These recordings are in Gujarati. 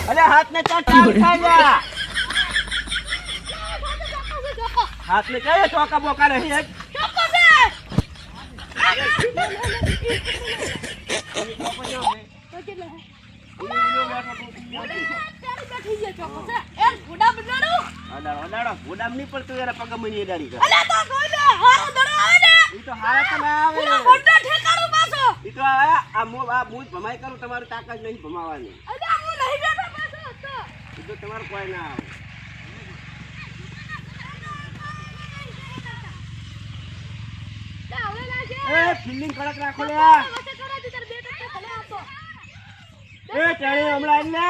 અલે હાથ ને ચાર ચાર ખાઈ જા હાથ ને કઈ ચોકા બોકા નહીં એક ગોડામ નહીં પડતું યાર પગ મની દાડી કર ઈ તો હારા તો ના આવે ઈ તો આ મૂજ ભમાઈ કરું તમારી તાકાત નહીં ભમાવાની ઈ તો તમારું કોઈ ના આવે એ ફિલ્ડિંગ કડક રાખો લે એ ટેણી હમણાં લે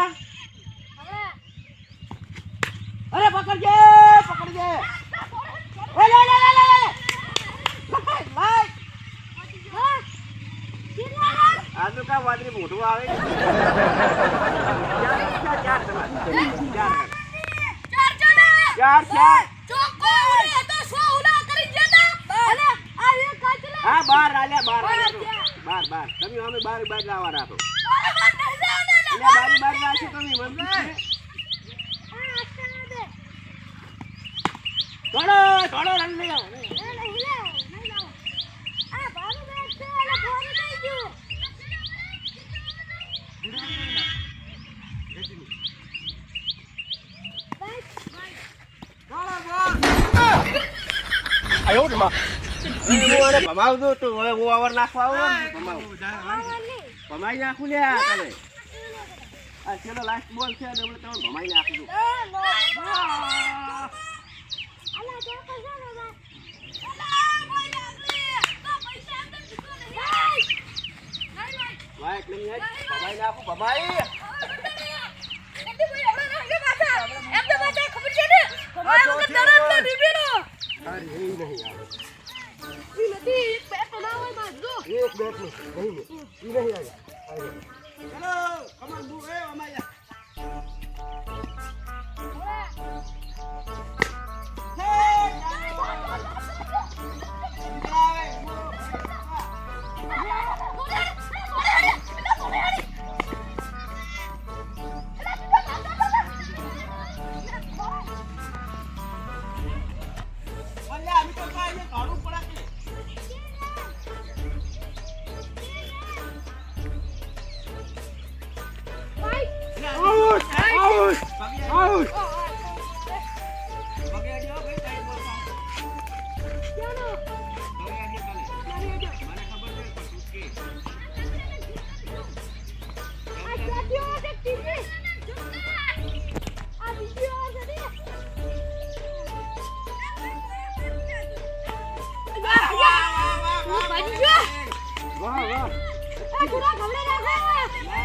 અરે પકડજે ઓ લે આ તો કા વાદળી મોઢું આવે ચાર ચોકો ઓરે તો સો ઉડા કરી જતા અને આ એક કાચલા હા બાર આલ્યા બાર તમે અમે બાર લાવવા રાખો બાર રાખી તમે મને થોડો રન લઈ આવો આ બાબુ બેટ છે એટલે ફોન થઈ ગયું આયો ને માં ઓરે ભમાવ દો તો હવે ઓવર નાખવા આવો ભમાઈ નાખું લે તમે આ ચલો લાસ્ટ બોલ છે ને આપણે તમને ભમાઈ નાખું દો વાય એટલે નહીં ભમાઈ નાખું ભમાઈ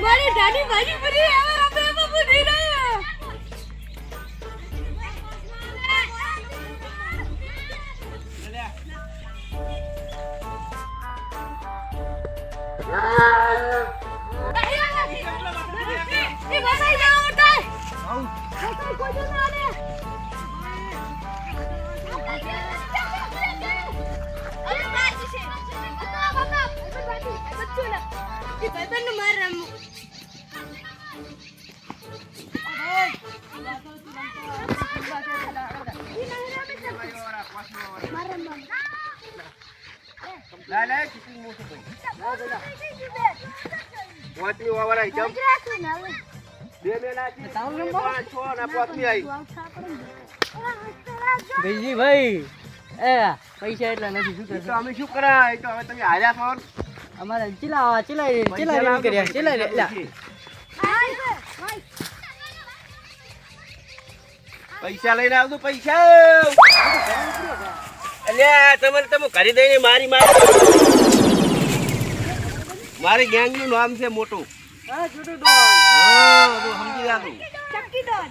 મારી દાદી ભાજી પડી હવે રમે બાબુ નહીં રહ્યો એ બસાઈ જાવ ઉઠાય આવ કોઈ જો ના લે અરે બાજી છે બતા બચ્ચો ના એ ભાઈબંધ નું માર રમું લે ચીટિંગ મોટું ભાઈ પોચમી ઓવર આવી જાવ બે મેલા છે 5 6 ના પોચમી આવી ભાઈજી ભાઈ એ પૈસા એટલા નથી શું તો અમે શું કરાય તો હવે તમે હાર્યા છો અમારે ચિલા કર્યા પૈસા લઈને આવજો પૈસા અલ્યા તમે કરી દઈને મારી ગેંગ નું નામ છે મોટું હા છોટું ડોન હા હું સમજી જાતું ચક્કી ડોન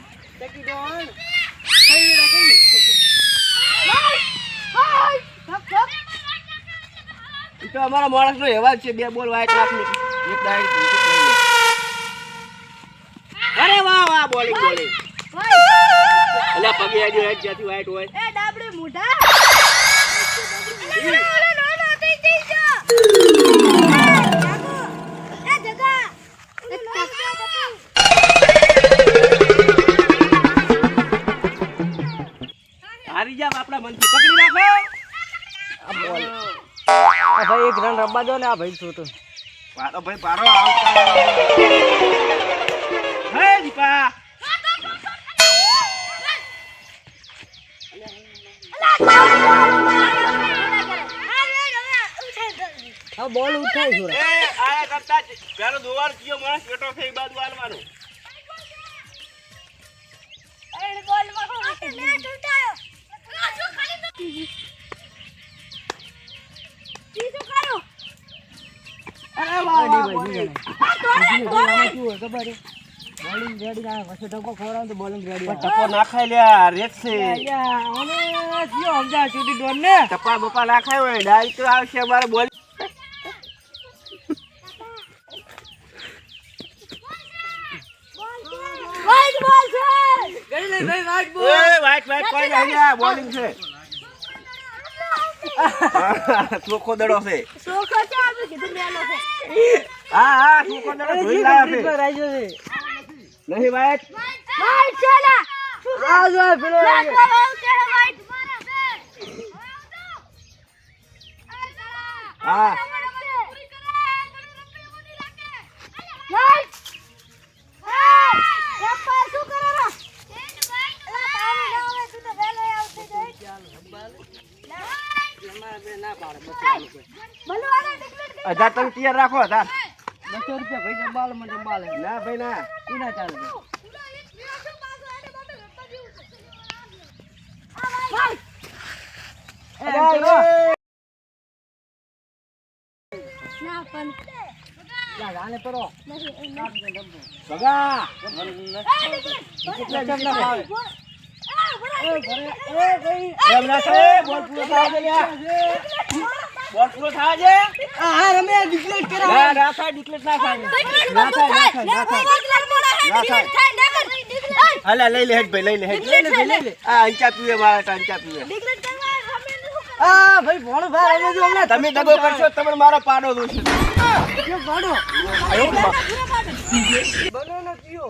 કઈ રાખી ઈ તો અમારા માણસ નો એવા છે બે બોલ વાઈટ રાખની એક ડાયરેક્ટ વિકેટ લઈ લે અરે વાહ બોલિંગ અલ્યા પગે આડ્યો હેડ જ્યાંથી વાઈટ હોય એ ડાબડે મોઢા નો થઈ જા એ જગા મરી જાવ આપણા મનથી પકડી રાખો આ બોલ આ ભાઈ એક રન રમવા દો ને આ ભાઈ છોટો પાડો ભાઈ પાડો હે દીપા આ બોલ ઉઠાય છોરા એ આયા કરતા પેલો દોવાર કયો માણસ બેઠો છે એ બાજુ હાલવાનો અરે વાહ વાહ બોલિંગ રેડી ના પછી ટકો ખવડાવ તો બોલિંગ રેડી ટપો નાખાય લ્યા રેત છે સમજા છૂટી ડોન ને ટપા બપા નાખાય હોય ડાયરેક્ટ તો આવશે અમારે બોલ વાઈટ કોઈ નહીં આ બોલિંગ છે ચોખ્ખો દડો છે હા હા ચોખ્ખો દડો ધોઈ લાયા છે નહીં વાઈટ આ જો પેલો હા હજાર તમે તૈયાર રાખો હજાર 200 રૂપિયા ભાઈ જંબાલ મને જંબાલ ના ભાઈ ના ઈ ના ચાલે આને પરો સગા કેટલા જમ ના આવે એમ ના થાય બોલ પૂરો થાય છે લ્યા બોલ પૂરો થાય છે હા રમે ડિક્લેર કરા ના ના થાય ડિક્લેર ના થાય હાલા લઈ લે હેડ ભાઈ લઈ લે હેડ લઈ લે આ અંચા પીવે મારા અંચા પીવે આ ભાઈ ભણો ભાઈ રમે જો હમણાં તમે દગો કરશો તમે મારો પાડો દોશે કે પાડો બનાનો પીઓ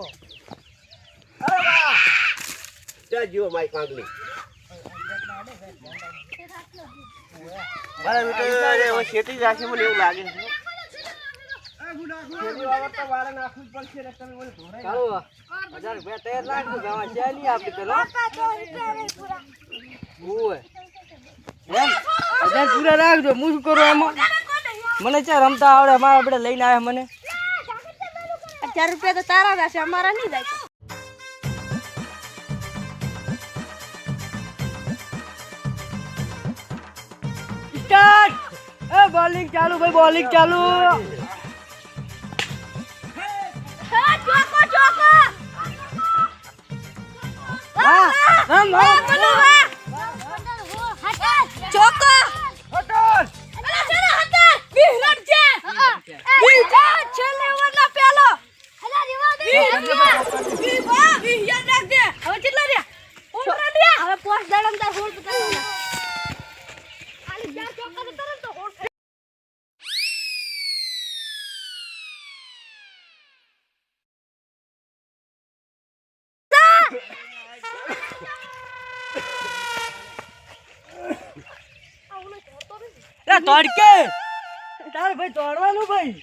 અરે વાહ ત્યાં જીવો માઈક માંગલી મારા બેટો હવે ખેતી જશે મને એવું લાગે છે ખેતી વાવર તો વારે નાખવું જ પડશે ને તમે મને ધોરાઈ ચાલો 1000 રૂપિયા તૈયાર રાખજો ગાવા છે નહીં આપી પેલો ઓય એમ 1000 પૂરા રાખજો હું શું કરું એમાં મને ચા રમતા આવડે અમારા આપણે લઈને આવ્યા મને 1000 રૂપિયા તો તારા જશે અમારા નહીં જાય સ્ટાર્ટ એ બોલિંગ ચાલુ ભાઈ બોલિંગ ચાલુ હા રમ ચોકો હટોલ હવે પોસ્ટ દાડમ તાર હોડ કરવાના આલી ચાર ચોક્કા તો તરત તો હોડ એ તડકે તાર ભાઈ તોડવાનું ભાઈ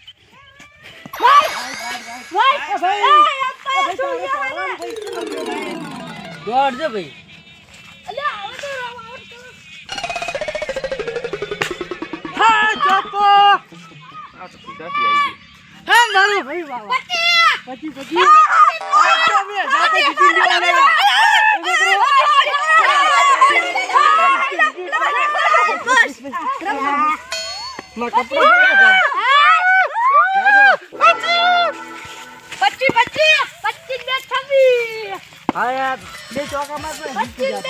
દોડજો ભાઈ હા ચોકો હા મારું ભાઈ વાહ પછી તમે જાતે જીતી લેવાના માં કપડો હા યાર બે ચોકા માં જીતી જા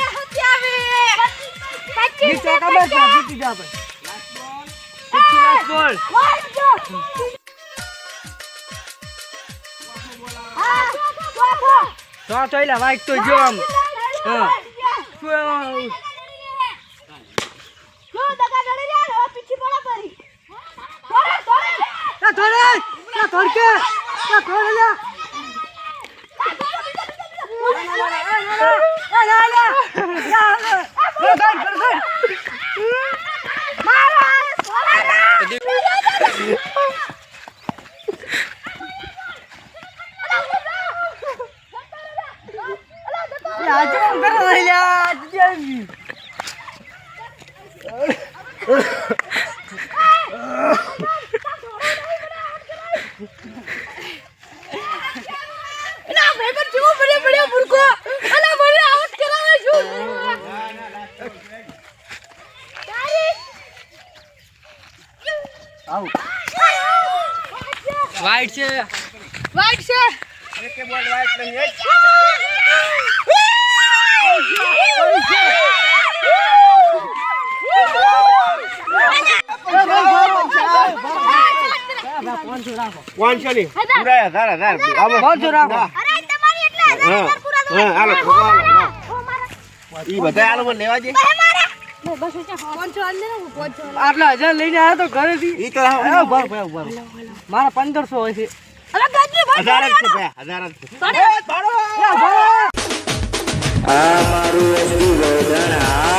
બે ચોકા માં જીતી જા ભાઈ લાસ્ટ બોલ તો ચોઈલા વાઈટ તો જો આમ હા થોડે અલા ભાઈ પણ કેવો પડ્યો મૂર્ખો અલા મને આઉટ કરાવે છું વાઈટ છે વાઈટ છે એકે બોલ વાઈટ નહીં એ કોણ છે ની પૂરા 1000 આવો 500 રાખો અરે તમારી એટલે 1000 પૂરા કરો હા હાલો ઈ બધા આલો મને લેવા દે બસ છે 500 આલે ને 500 આટલા 1000 લઈને આવ્યો તો ઘરેથી ઈ તો ઉભા મારા 1500 હોય છે અરે ગાડી ભાઈ 1000 જ છે 1000 જ છે આ મારું એસી ગોધણા